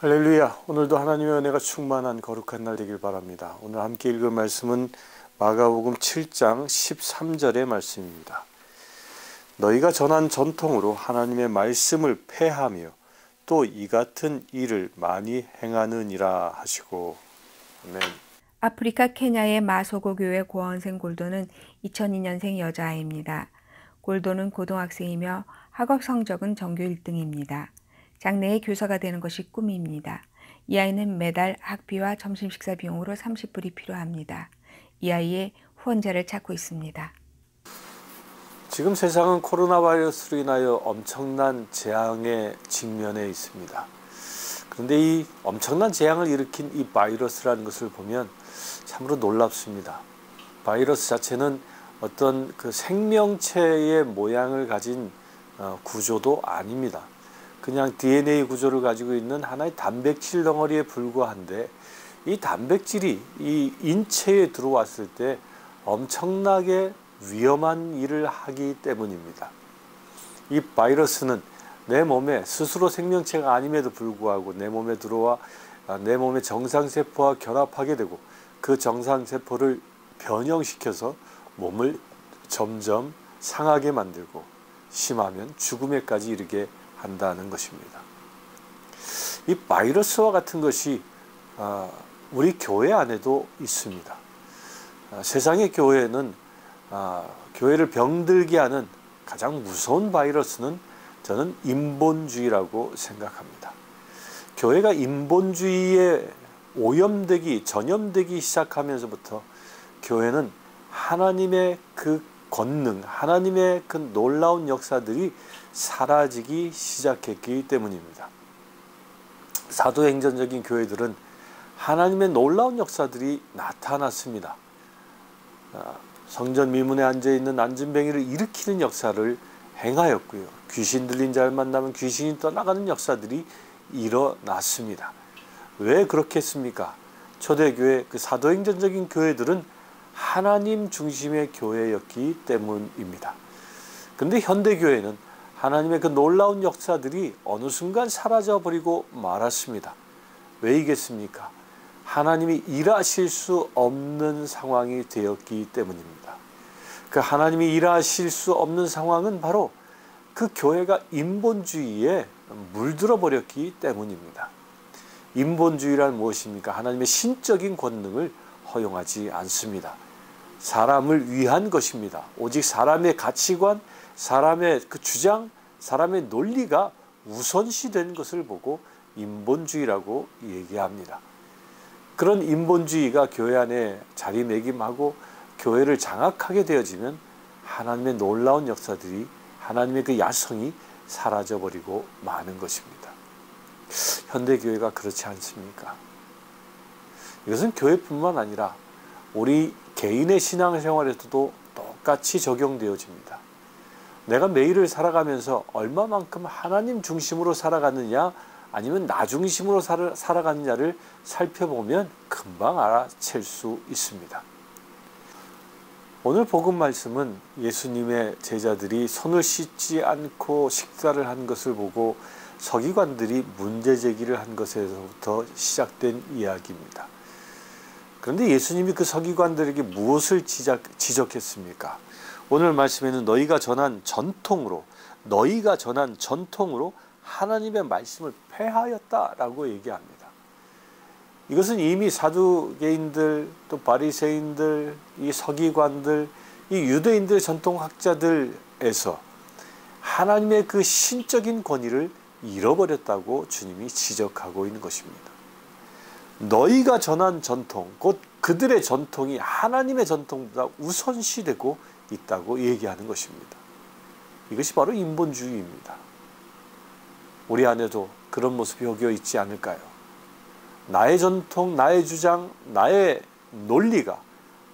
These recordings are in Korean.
할렐루야. 오늘도 하나님의 은혜가 충만한 거룩한 날 되길 바랍니다. 오늘 함께 읽을 말씀은 마가복음 7장 13절의 말씀입니다. 너희가 전한 전통으로 하나님의 말씀을 폐하며 또 이 같은 일을 많이 행하느니라 하시고. 아멘. 아프리카 케냐의 마소고 교회 고원생 골도는 2002년생 여자아이입니다. 골도는 고등학생이며 학업 성적은 전교 1등입니다. 장래에 교사가 되는 것이 꿈입니다. 이 아이는 매달 학비와 점심 식사 비용으로 30불이 필요합니다. 이 아이의 후원자를 찾고 있습니다. 지금 세상은 코로나 바이러스로 인하여 엄청난 재앙에 직면해 있습니다. 그런데 이 엄청난 재앙을 일으킨 이 바이러스라는 것을 보면 참으로 놀랍습니다. 바이러스 자체는 어떤 그 생명체의 모양을 가진 구조도 아닙니다. 그냥 DNA 구조를 가지고 있는 하나의 단백질 덩어리에 불과한데, 이 단백질이 이 인체에 들어왔을 때 엄청나게 위험한 일을 하기 때문입니다. 이 바이러스는 내 몸에 스스로 생명체가 아님에도 불구하고 내 몸에 들어와 내 몸의 정상세포와 결합하게 되고, 그 정상세포를 변형시켜서 몸을 점점 상하게 만들고 심하면 죽음에까지 이르게 한다는 것입니다. 이 바이러스와 같은 것이 우리 교회 안에도 있습니다. 세상의 교회는 교회를 병들게 하는 가장 무서운 바이러스는 저는 인본주의라고 생각합니다. 교회가 인본주의에 전염되기 시작하면서부터 교회는 하나님의 그 권능, 하나님의 그 놀라운 역사들이 사라지기 시작했기 때문입니다. 사도행전적인 교회들은 하나님의 놀라운 역사들이 나타났습니다. 성전 미문에 앉아있는 안진뱅이를 일으키는 역사를 행하였고요. 귀신 들린 자를 만나면 귀신이 떠나가는 역사들이 일어났습니다. 왜 그렇게 했습니까? 초대교회, 그 사도행전적인 교회들은 하나님 중심의 교회였기 때문입니다. 그런데 현대교회는 하나님의 그 놀라운 역사들이 어느 순간 사라져버리고 말았습니다. 왜이겠습니까? 하나님이 일하실 수 없는 상황이 되었기 때문입니다. 그 하나님이 일하실 수 없는 상황은 바로 그 교회가 인본주의에 물들어 버렸기 때문입니다. 인본주의란 무엇입니까? 하나님의 신적인 권능을 허용하지 않습니다. 사람을 위한 것입니다. 오직 사람의 가치관, 사람의 그 주장, 사람의 논리가 우선시된 것을 보고 인본주의라고 얘기합니다. 그런 인본주의가 교회 안에 자리매김하고 교회를 장악하게 되어지면 하나님의 놀라운 역사들이, 하나님의 그 야성이 사라져버리고 마는 것입니다. 현대교회가 그렇지 않습니까? 이것은 교회뿐만 아니라 우리 개인의 신앙생활에서도 똑같이 적용되어집니다. 내가 매일을 살아가면서 얼마만큼 하나님 중심으로 살아가느냐, 아니면 나 중심으로 살아가느냐를 살펴보면 금방 알아챌 수 있습니다. 오늘 복음 말씀은 예수님의 제자들이 손을 씻지 않고 식사를 한 것을 보고 서기관들이 문제 제기를 한 것에서부터 시작된 이야기입니다. 그런데 예수님이 그 서기관들에게 무엇을 지적했습니까? 오늘 말씀에는 너희가 전한 전통으로 하나님의 말씀을 폐하였다라고 얘기합니다. 이것은 이미 사두개인들, 또 바리새인들, 이 서기관들, 이 유대인들 전통학자들에서 하나님의 그 신적인 권위를 잃어버렸다고 주님이 지적하고 있는 것입니다. 너희가 전한 전통, 곧 그들의 전통이 하나님의 전통보다 우선시되고 있다고 얘기하는 것입니다. 이것이 바로 인본주의입니다. 우리 안에도 그런 모습이 여겨 있지 않을까요? 나의 전통, 나의 주장, 나의 논리가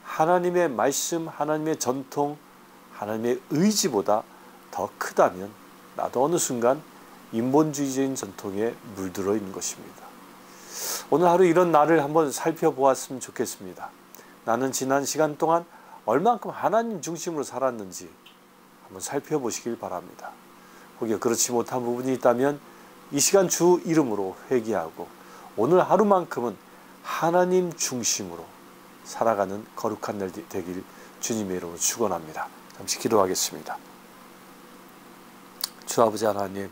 하나님의 말씀, 하나님의 전통, 하나님의 의지보다 더 크다면 나도 어느 순간 인본주의적인 전통에 물들어 있는 것입니다. 오늘 하루 이런 나를 한번 살펴보았으면 좋겠습니다. 나는 지난 시간 동안 얼만큼 하나님 중심으로 살았는지 한번 살펴보시길 바랍니다. 혹여 그렇지 못한 부분이 있다면 이 시간 주 이름으로 회개하고 오늘 하루만큼은 하나님 중심으로 살아가는 거룩한 날 되길 주님의 이름으로 축원합니다. 잠시 기도하겠습니다. 주 아버지 하나님,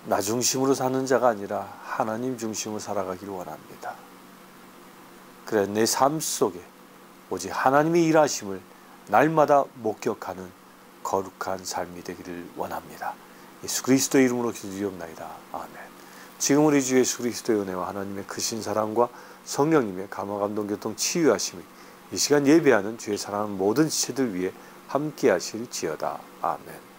나 중심으로 사는 자가 아니라 하나님 중심으로 살아가기를 원합니다. 그래, 내 삶 속에 오직 하나님의 일하심을 날마다 목격하는 거룩한 삶이 되기를 원합니다. 예수 그리스도의 이름으로 기도드리옵나이다. 아멘. 지금 우리 주 예수 그리스도의 은혜와 하나님의 크신 사랑과 성령님의 감화 감동 교통 치유하심이 이 시간 예배하는 주의 사랑하는 모든 지체들 위해 함께 하실지어다. 아멘.